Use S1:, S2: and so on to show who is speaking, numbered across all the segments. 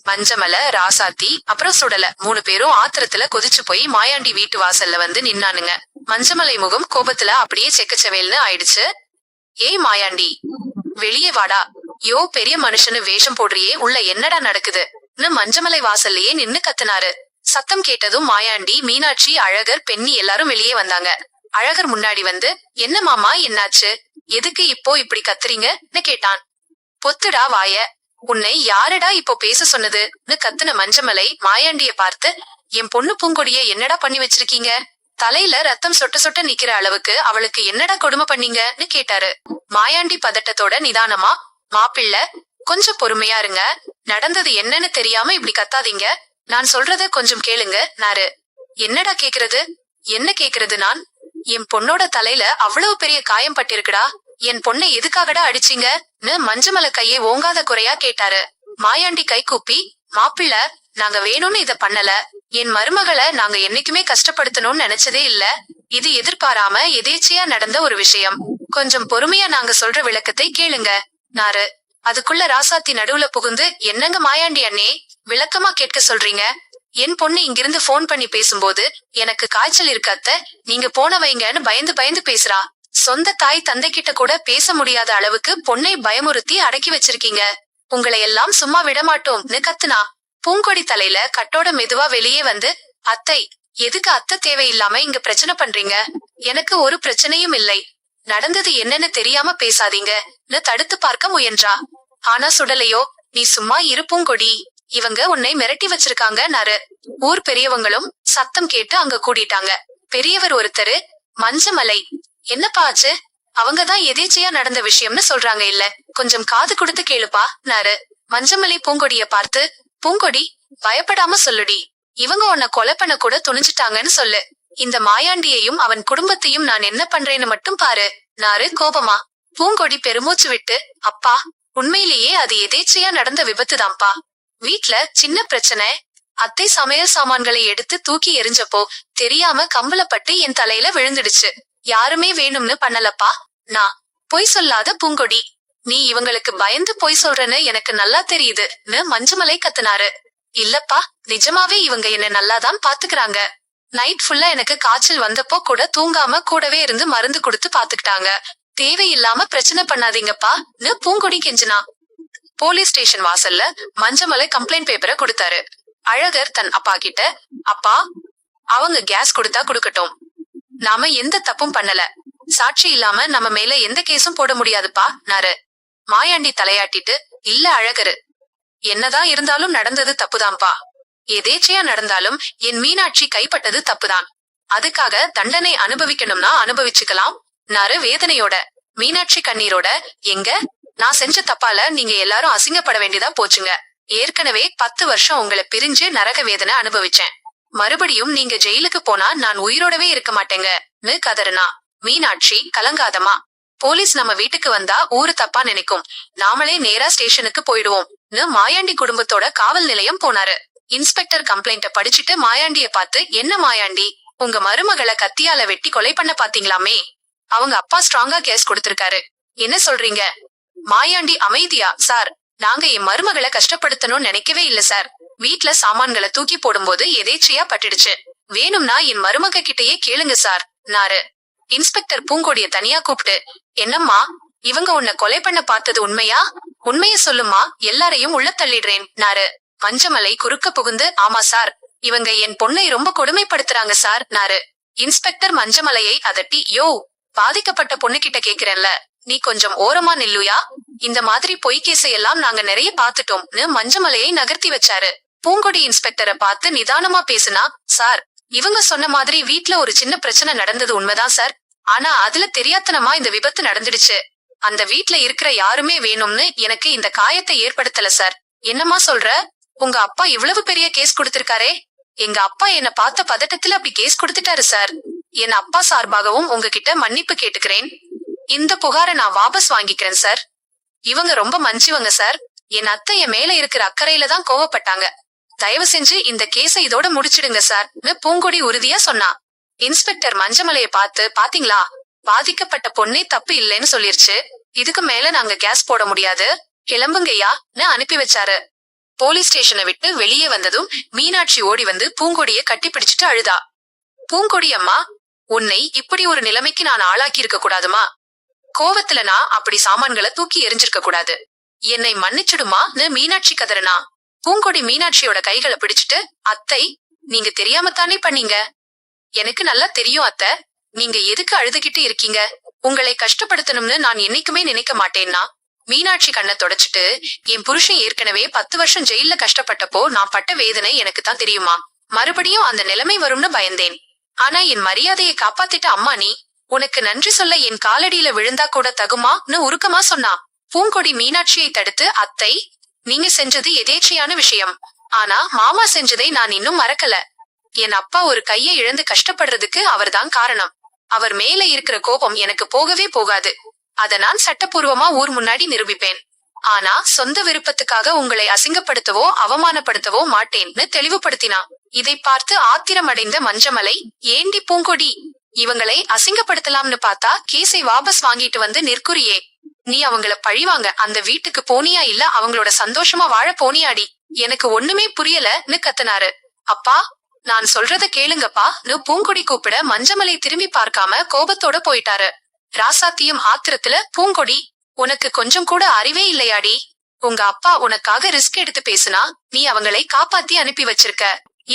S1: மஞ்சமலை, ராசாத்தி அப்புறம் சுடல 3 பேரும் ஆத்திரத்துல கொதிச்சு போய் மாயாண்டி வீட்டு வாசல்ல வந்து நின்னானுங்க. மஞ்சமலை முகம் கோபத்துல அப்படியே செக்கச்சவேல்னு ஆயிடுச்சு. ஏய் மாயாண்டி, வெளியே வாடா. யோ பெரிய மனுஷனு வேஷம் போடுறியே, உள்ள என்னடா நடக்குதுன்னு மஞ்சமலை வாசல்லையே நின்னு கத்துனாரு. சத்தம் கேட்டதும் மாயாண்டி, மீனாட்சி, அழகர், பெண்ணி எல்லாரும் வெளியே வந்தாங்க. அழகர் முன்னாடி வந்து, என்ன மாமா என்னாச்சு, எதுக்கு இப்போ இப்படி கத்துறீங்கன்னு கேட்டான். பொத்துடா வாய, உன்னை யாரடா இப்போ பேச சொன்னதுன்னு கத்துன மஞ்சமலை மாயாண்டிய பார்த்து, என் பொண்ணு பூங்கொடிய என்னடா பண்ணி வச்சிருக்கீங்க, தலையில ரத்தம் சொட்ட சொட்ட நிக்கிற அளவுக்கு அவளுக்கு என்னடா கொடுமை பண்ணீங்கன்னு கேட்டாரு. மாயாண்டி பதட்டத்தோட நிதானமா, மாப்பிள்ள கொஞ்சம் பொறுமையா இருங்க, நடந்தது என்னன்னு தெரியாம இப்படி கத்தாதீங்க, நான் சொல்றத கொஞ்சம் கேளுங்க நாரு. என்னடா கேக்குறது, என்ன கேக்குறது, நான் என் பொண்ணோட தலையில அவ்வளவு பெரிய காயம் பட்டிருக்குடா, என் பொண்ணை எதுக்காகடா அடிச்சீங்கன்னு மஞ்சமலை கையை ஓங்காத குறையா கேட்டாரு. மாயாண்டி கை கூப்பி, மாப்பிள்ள நாங்க வேணும்னு இத பண்ணல, என் மருமகளை நாங்க என்னைக்குமே கஷ்டப்படுத்தணும்னு நினைச்சதே இல்ல, இது எதிர்பாராம எதேச்சையா நடந்த ஒரு விஷயம், கொஞ்சம் பொறுமையா நாங்க சொல்ற விளக்கத்தை கேளுங்க நாரு. அதுக்குள்ள ராசாத்தி நடுவுல புகுந்து, என்னங்க மாயாண்டி அண்ணே, விளக்கமா கேட்க சொல்றீங்க, என் பொண்ணு இங்கிருந்து போன் பண்ணி பேசும்போது எனக்கு காய்ச்சல் இருக்கு அத்தை, நீங்க போன வைங்கன்னு பயந்து பயந்து பேசுறா, சொந்த தாய் தந்தை கிட்ட கூட பேச முடியாத அளவுக்கு பொண்ணை பயமுறுத்தி அடக்கி வச்சிருக்கீங்க, உங்களை எல்லாம் சும்மா விடமாட்டோம்னு கத்துனா. பூங்கொடி தலையில கட்டோட மெதுவா வெளியே வந்து, அத்தை எதுக்கு அத்தை தேவையில்லாம இங்க பிரச்சனை பண்றீங்க, எனக்கு ஒரு பிரச்சனையும் இல்லை, நடந்தது என்னன்னு தெரியாம பேசாதீங்கன்னு தடுத்து பார்க்க முயன்றா. ஆனா சுடலையோ, நீ சும்மா இரு பூங்கொடி, இவங்க உன்னை மிரட்டி வச்சிருக்காங்க நாரு. ஊர் பெரியவங்களும் சத்தம் கேட்டு அங்க கூடிட்டாங்க. பெரியவர் ஒருத்தரு, மஞ்சமலை என்னப்பா ஆச்சு, அவங்கதான் எதேச்சையா நடந்த விஷயம்னு சொல்றாங்க, இல்ல கொஞ்சம் காது கொடுத்து கேளுப்பா நாரு. மஞ்சமலை பூங்கொடிய பார்த்து, பூங்கொடி பயப்படாம சொல்லுடி, இவங்க உன்னை கொலை பண்ண கூட துணிஞ்சிட்டாங்கன்னு சொல்லு, இந்த மாயாண்டியையும் அவன் குடும்பத்தையும் நான் என்ன பண்றேன்னு மட்டும் பாரு நாரு கோபமா. பூங்கொடி பெருமூச்சு விட்டு, அப்பா உண்மையிலேயே அது எதேச்சையா நடந்த விபத்துதான்ப்பா, வீட்ல சின்ன பிரச்சனை, அத்தை சமையல் சாமான்களை எடுத்து தூக்கி எரிஞ்சப்போ தெரியாம கம்பளப்பட்டு என் தலையில விழுந்துடுச்சு, யாருமே வேணும்னு பண்ணலப்பா, நான் பொய் சொல்லாத பூங்கொடி, நீ இவங்களுக்கு பயந்து பொய் சொல்றன்னு எனக்கு நல்லா தெரியுதுன்னு மஞ்சமலை கத்துனாரு. இல்லப்பா, நிஜமாவே இவங்க என்ன நல்லாதான் பாத்துக்கிறாங்க, நைட் ஃபுல்லா எனக்கு காய்ச்சல் வந்தப்போ கூட தூங்காம கூடவே இருந்து மருந்து கொடுத்து பாத்துக்கிட்டாங்க, தேவையில்லாம பிரச்சனை பண்ணாதீங்கப்பான்னு பூங்கொடி கெஞ்சினா. போலீஸ் ஸ்டேஷன் வாசல்ல மஞ்சமலை கம்ப்ளைண்ட் பேப்பரை கொடுத்தாரு. அழகர் தன் அப்பா கிட்ட, அப்பா அவங்க கேஸ் கொடுத்தா கொடுக்கட்டும், நாம எந்த தப்பும் பண்ணல, சாட்சி இல்லாம நம்ம மேல எந்த கேஸும் போட முடியாதுப்பா நாரு. மாயாண்டி தலையாட்டிட்டு, இல்ல அழகரு, என்னதான் இருந்தாலும் நடந்தது தப்புதான்ப்பா, எதேச்சையா நடந்தாலும் என் மீனாட்சி கைப்பட்டது தப்புதான், அதுக்காக தண்டனை அனுபவிக்கணும்னா அனுபவிச்சுக்கலாம் நாரு வேதனையோட. மீனாட்சி கண்ணீரோட, எங்க நான் செஞ்ச தப்பால நீங்க எல்லாரும் அசிங்கப்பட வேண்டியதா போச்சுங்க, ஏற்கனவே 10 வருஷம் உங்களை பிரிஞ்சு நரக வேதனை அனுபவிச்சேன், மறுபடியும் நீங்க ஜெயிலுக்கு போனா நான் உயிரோடவே இருக்க மாட்டேங்கன்னு கதறினா. மீனாட்சி கலங்காதமா, போலீஸ் நம்ம வீட்டுக்கு வந்தா ஊரு தப்பா நினைக்கும், நாமளே நேரா ஸ்டேஷனுக்கு போயிடுவோம்னு மாயாண்டி குடும்பத்தோட காவல் நிலையம் போனாரு. இன்ஸ்பெக்டர் கம்ப்ளைண்ட படிச்சுட்டு மாயாண்டிய பார்த்து, என்ன மாயாண்டி, உங்க மருமகளை கத்தியால வெட்டி கொலை பண்ண பாத்தீங்களாமே, அவங்க அப்பா ஸ்ட்ராங்கா கேஸ் கொடுத்திருக்காரு, என்ன சொல்றீங்க. மாயாண்டி அமைதியா, சார் நாங்க என் மருமகளை கஷ்டப்படுத்தணும்னு நினைக்கவே இல்ல சார், வீட்ல சாமான்களை தூக்கி போடும்போது எதேச்சையா பட்டுடுச்சு, வேணும்னா என் மருமக கிட்டயே கேளுங்க சார் நாரு. இன்ஸ்பெக்டர் பூங்கொடிய தனியா கூப்பிட்டு, என்னம்மா இவங்க உன்னை கொலை பண்ண பார்த்தது உண்மையா, உண்மைய சொல்லுமா, எல்லாரையும் உள்ள தள்ளிடுறேன் நாரு. மஞ்சமலை குறுக்க புகுந்து, ஆமா சார், இவங்க என் பொண்ணை ரொம்ப கொடுமைப்படுத்துறாங்க சார் நாரு. இன்ஸ்பெக்டர் மஞ்சமலையை அதட்டி, யோ பாதிக்கப்பட்ட பொண்ணு கிட்ட கேக்குறேன்ல, நீ கொஞ்சம் ஓரமா நில்லுயா, இந்த மாதிரி பொய் கேஸையெல்லாம் நாங்க நிறைய பாத்துட்டோம்னு மஞ்சமலையை நகர்த்தி வச்சாரு. பூங்கொடி இன்ஸ்பெக்டரை பார்த்து நிதானமா பேசுனா, சார் இவங்க சொன்ன மாதிரி வீட்ல ஒரு சின்ன பிரச்சனை நடந்தது உண்மைதான் சார், ஆனா அதுல தெரியாத்தனமா இந்த விபத்து நடந்துடுச்சு, அந்த வீட்ல இருக்கிற யாருமே வேணும்னு எனக்கு இந்த காயத்தை ஏற்படுத்தல சார். என்னமா சொல்ற, உங்க அப்பா இவ்வளவு பெரிய கேஸ் கொடுத்திருக்காரே, எங்க அப்பா என்ன பார்த்த பதட்டத்துல அப்படி கேஸ் கொடுத்துட்டாரு சார், என் அப்பா சார்பாகவும் உங்ககிட்ட மன்னிப்பு கேட்டுக்கிறேன், இந்த புகாரை நான் வாபஸ் வாங்கிக்கிறேன் சார், இவங்க ரொம்ப மன்னிச்சுவங்க சார், என் அத்தை என் மேல இருக்கிற அக்கறையில தான் கோவப்பட்டாங்க, தயவு செஞ்சு இந்த கேஸை இதோட முடிச்சிடுங்க சார்னு பூங்கொடி உறுதியா சொன்னா. இன்ஸ்பெக்டர் மஞ்சமலையை பார்த்து, பாத்தீங்களா பாதிக்கப்பட்ட பொண்ணே தப்பு இல்லைன்னு சொல்லிருச்சு, இதுக்கு மேல நாங்க கேஸ் போட முடியாது, கிளம்புங்கய்யான்னு அனுப்பி வச்சாரு. போலீஸ் ஸ்டேஷனை விட்டு வெளியே வந்ததும் மீனாட்சி ஓடி வந்து பூங்கொடிய கட்டி பிடிச்சிட்டு அழுதா. பூங்கொடி அம்மா, உன்னை இப்படி ஒரு நிலைமைக்கு நான் ஆளாக்கி இருக்க கூடாதுமா. கோவத்துல நான் அப்படி சாமான்களை தூக்கி எரிஞ்சிருக்க கூடாது. என்னை மன்னிச்சிடுமான்னு மீனாட்சி கதறனா. பூங்கொடி மீனாட்சியோட கைகளை பிடிச்சிட்டு, அத்தை, நீங்க தெரியாமத்தானே பண்ணீங்க. எனக்கு நல்லா தெரியும் அத்தை, நீங்க எதுக்கு அழுதுகிட்டு இருக்கீங்க. உங்களை கஷ்டப்படுத்தணும்னு நான் என்னைக்குமே நினைக்க மாட்டேன்னா. மீனாட்சி கண்ணை தொடச்சிட்டு, என் புருஷன் ஏற்கனவே 10 வருஷம் ஜெயில கஷ்டப்பட்டப்போ நான் பட்ட வேதனை எனக்கு தான் தெரியுமா. மறுபடியும் அந்த நிலைமை வரும்னு பயந்தேன். ஆனா என் மரியாதையை காப்பாத்திட்ட அம்மா நீ. உனக்கு நன்றி சொல்ல என் காலடியில விழுந்தா கூட தகுமான்னு உருக்கமா சொன்னா. பூங்கொடி மீனாட்சியை தடுத்து, அத்தை, நீங்க செஞ்சது எதேச்சையான விஷயம். ஆனா மாமா செஞ்சதை நான் இன்னும் மறக்கல. என் அப்பா ஒரு கையை இழந்து கஷ்டப்படுறதுக்கு அவர்தான் காரணம். அவர் மேல இருக்கிற கோபம் எனக்கு போகவே போகாது. அத நான் சட்டப்பூர்வமா ஊர் முன்னாடி நிரூபிப்பேன். ஆனா சொந்த விருப்பத்துக்காக உங்களை அசிங்கப்படுத்தவோ அவமானப்படுத்தவோ மாட்டேன்னு தெளிவுபடுத்தினா. இதை பார்த்து ஆத்திரமடைந்த மஞ்சமலை, ஏண்டி பூங்கொடி, இவங்களை அசிங்கப்படுத்தலாம்னு பார்த்தா கேஸை வாபஸ் வாங்கிட்டு வந்து நிற்குறியே. நீ அவங்கள பழிவாங்க அந்த வீட்டுக்கு போனியா இல்ல அவங்களோட சந்தோஷமா வாழ போனியாடி. எனக்கு ஒண்ணுமே புரியலன்னு கத்துனாரு. அப்பா, நான் சொல்றத கேளுங்கப்பான்னு பூங்கொடி கூப்பிட மஞ்சமலை திரும்பி பார்க்காம கோபத்தோட போயிட்டாரு. ராசாத்தியும் ஆத்திரத்துல, பூங்கொடி, உனக்கு கொஞ்சம் கூட அறிவே இல்லையாடி. உங்க அப்பா உனக்காக ரிஸ்க் எடுத்து பேசுனா நீ அவங்களை காப்பாத்தி அனுப்பி வச்சிருக்க.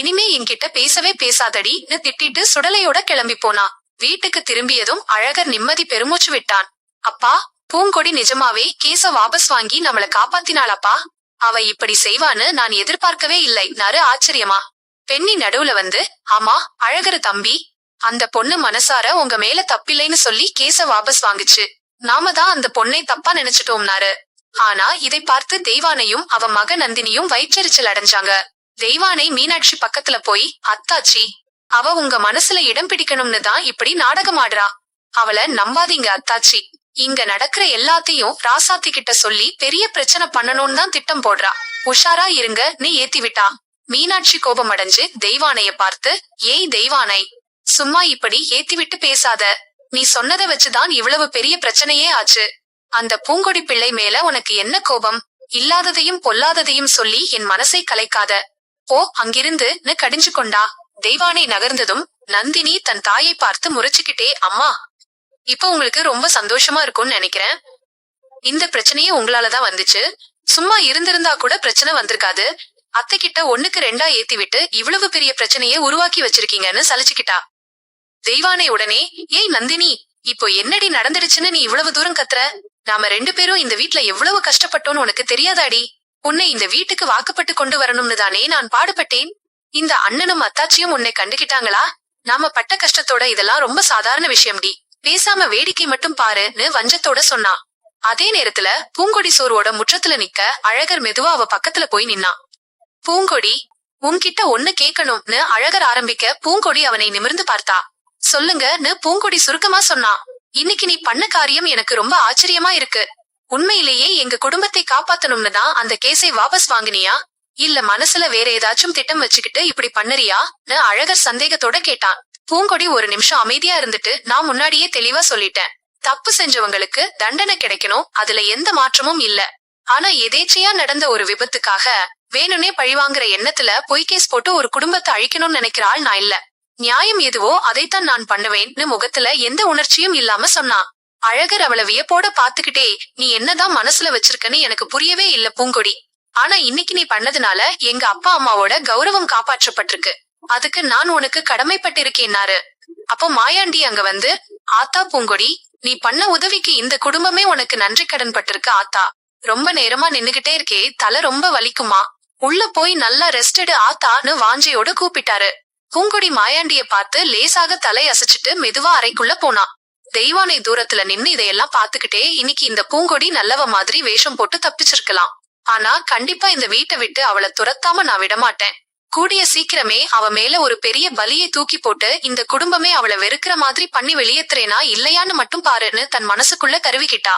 S1: இனிமே என்கிட்ட பேசவே பேசாதடின்னு திட்டிட்டு சுடலையோட கிளம்பி போனா. வீட்டுக்கு திரும்பியதும் அழகர் நிம்மதி பெருமூச்சு விட்டான். அப்பா, பூங்கொடி நிஜமாவே கேஸ வாபஸ் வாங்கி நம்மள காப்பாத்தினாளப்பா. அவ இப்படி செய்வான்னு நான் எதிர்பார்க்கவே இல்லை நாரு ஆச்சரியமா. பெண்ணி நடுவுல வந்து, ஆமா அழகரு தம்பி, அந்த பொண்ணு மனசார உங்க மேல தப்பில்லைன்னு சொல்லி கேஸ வாபஸ் வாங்குச்சு. நாம தான் அந்த பொண்ணை தப்பா நினைச்சிட்டோம்னாரு. ஆனா இதை பார்த்து தெய்வானையும் அவ மக நந்தினியும் வயிற்றெரிச்சல் அடைஞ்சாங்க. தெய்வானை மீனாட்சி பக்கத்துல போய், அத்தாச்சி, அவ உங்க மனசுல இடம் பிடிக்கணும்னு தான் இப்படி நாடகம் ஆடுறா. அவளை நம்பாதீங்க அத்தாச்சி. இங்க நடக்கிற எல்லாத்தையும் ராசாத்தி கிட்ட சொல்லி பெரிய பிரச்சனை பண்ணணும்னு தான் திட்டம் போடுறா. உஷாரா இருங்கன்னு ஏத்தி விட்டா. மீனாட்சி கோபம் அடைஞ்சு தெய்வானைய பார்த்து, ஏய் தெய்வானை, சும்மா இப்படி ஏத்தி விட்டு பேசாத. நீ சொன்னதை வச்சுதான் இவ்வளவு பெரிய பிரச்சனையே ஆச்சு. அந்த பூங்கொடி பிள்ளை மேல உனக்கு என்ன கோபம்? இல்லாததையும் பொல்லாததையும் சொல்லி என் மனசை கலைக்காத. போ அங்கிருந்துன்னு கடிஞ்சு கொண்டா. தெய்வானை நகர்ந்ததும் நந்தினி தன் தாயை பார்த்து முறைச்சுக்கிட்டே, அம்மா, இப்ப உங்களுக்கு ரொம்ப சந்தோஷமா இருக்கும்னு நினைக்கிறேன். இந்த பிரச்சனையே உங்களாலதான் வந்துச்சு. சும்மா இருந்திருந்தா கூட பிரச்சனை வந்திருக்காது. அத்தை கிட்ட 1க்கு 2 ஏத்தி விட்டு இவ்வளவு பெரிய பிரச்சனையை உருவாக்கி வச்சிருக்கீங்கன்னு சலிச்சுக்கிட்டா. தெய்வானை உடனே, ஏய் நந்தினி, இப்போ என்னடி நடந்துடுச்சுன்னு நீ இவ்வளவு தூரம் கத்துற? நாம 2 பேரும் இந்த வீட்ல எவ்வளவு கஷ்டப்பட்டோம்னு உனக்கு தெரியாதாடி? உன்னை இந்த வீட்டுக்கு வாக்கப்பட்டு கொண்டு வரணும்னு தானே நான் பாடுபட்டேன். இந்த அண்ணனும் அத்தாச்சியும் உன்னை கண்டுகிட்டாங்களா? நாம பட்ட கஷ்டத்தோட இதெல்லாம் ரொம்ப சாதாரண விஷயம்டி. பேசாம வேடிக்கை மட்டும் பாருன்னு வஞ்சத்தோட சொன்னா. அதே நேரத்துல பூங்கொடி சோர்வோட முற்றத்துல நிக்க அழகர் மெதுவா அவ பக்கத்துல போய் நின்னா. பூங்கொடி, உன்கிட்ட ஒண்ணு கேட்கணும்னு அழகர் ஆரம்பிக்க பூங்கொடி அவனை நிமிர்ந்து பார்த்தா. சொல்லுங்கன்னு பூங்கொடி சுருக்கமா சொன்னா. இன்னைக்கு நீ பண்ண காரியம் எனக்கு ரொம்ப ஆச்சரியமா இருக்கு. உண்மையிலேயே எங்க குடும்பத்தை காப்பாத்தணும்னு தான் அந்த கேஸை வாபஸ் வாங்கினியா, இல்ல மனசுல வேற ஏதாச்சும் திட்டம் வச்சுக்கிட்டு இப்படி பண்ணறியான்னு அழகர் சந்தேகத்தோட கேட்டான். பூங்கொடி ஒரு நிமிஷம் அமைதியா இருந்துட்டு, நான் முன்னாடியே தெளிவா சொல்லிட்டேன். தப்பு செஞ்சவங்களுக்கு தண்டனை கிடைக்கணும், அதுல எந்த மாற்றமும் இல்ல. ஆனா எதேச்சையா நடந்த ஒரு விபத்துக்காக வேணும்னே பழிவாங்குற எண்ணத்துல பொய் கேஸ் போட்டு ஒரு குடும்பத்தை அழிக்கணும்னு நினைக்கிற ஆள் நான் இல்ல. நியாயம் எதுவோ அதைத்தான் நான் பண்ணுவேன்னு முகத்துல எந்த உணர்ச்சியும் இல்லாம சொன்னான். அழகர் அவளை வியப்போட பாத்துக்கிட்டே, நீ என்னதான் மனசுல வச்சிருக்கன்னு எனக்கு புரியவே இல்ல பூங்கொடி. ஆனா இன்னைக்கு நீ பண்ணதுனால எங்க அப்பா அம்மாவோட கௌரவம் காப்பாற்றப்பட்டிருக்கு. அதுக்கு நான் உனக்கு கடமைப்பட்டிருக்கேன்னாரு. அப்போ மாயாண்டி அங்க வந்து, ஆத்தா பூங்கொடி, நீ பண்ண உதவிக்கு இந்த குடும்பமே உனக்கு நன்றி கடன் பட்டிருக்கு ஆத்தா. ரொம்ப நேரமா நின்னுகிட்டே இருக்கே, தலை ரொம்ப வலிக்குமா, உள்ள போய் நல்லா ரெஸ்ட் எடு ஆத்தான்னு வாஞ்சையோட கூப்பிட்டாரு. பூங்கொடி மாயாண்டிய பார்த்து லேசாக தலை அசைச்சிட்டு மெதுவா அறைக்குள்ள போனா. தெய்வானை தூரத்துல நின்னு இதையெல்லாம் பாத்துக்கிட்டே, இன்னைக்கு இந்த பூங்கொடி நல்லவ மாதிரி வேஷம் போட்டு தப்பிச்சிருக்கலாம். ஆனா கண்டிப்பா இந்த வீட்டை விட்டு அவளை துரத்தாம நான் விடமாட்டேன். கூடிய சீக்கிரமே அவ மேல ஒரு பெரிய பலியை தூக்கி போட்டு இந்த குடும்பமே அவளை வெறுக்கிற மாதிரி பண்ணி வெளியேத்துறேனா இல்லையான்னு மட்டும் பாருன்னு தன் மனசுக்குள்ள கருவிக்கிட்டா.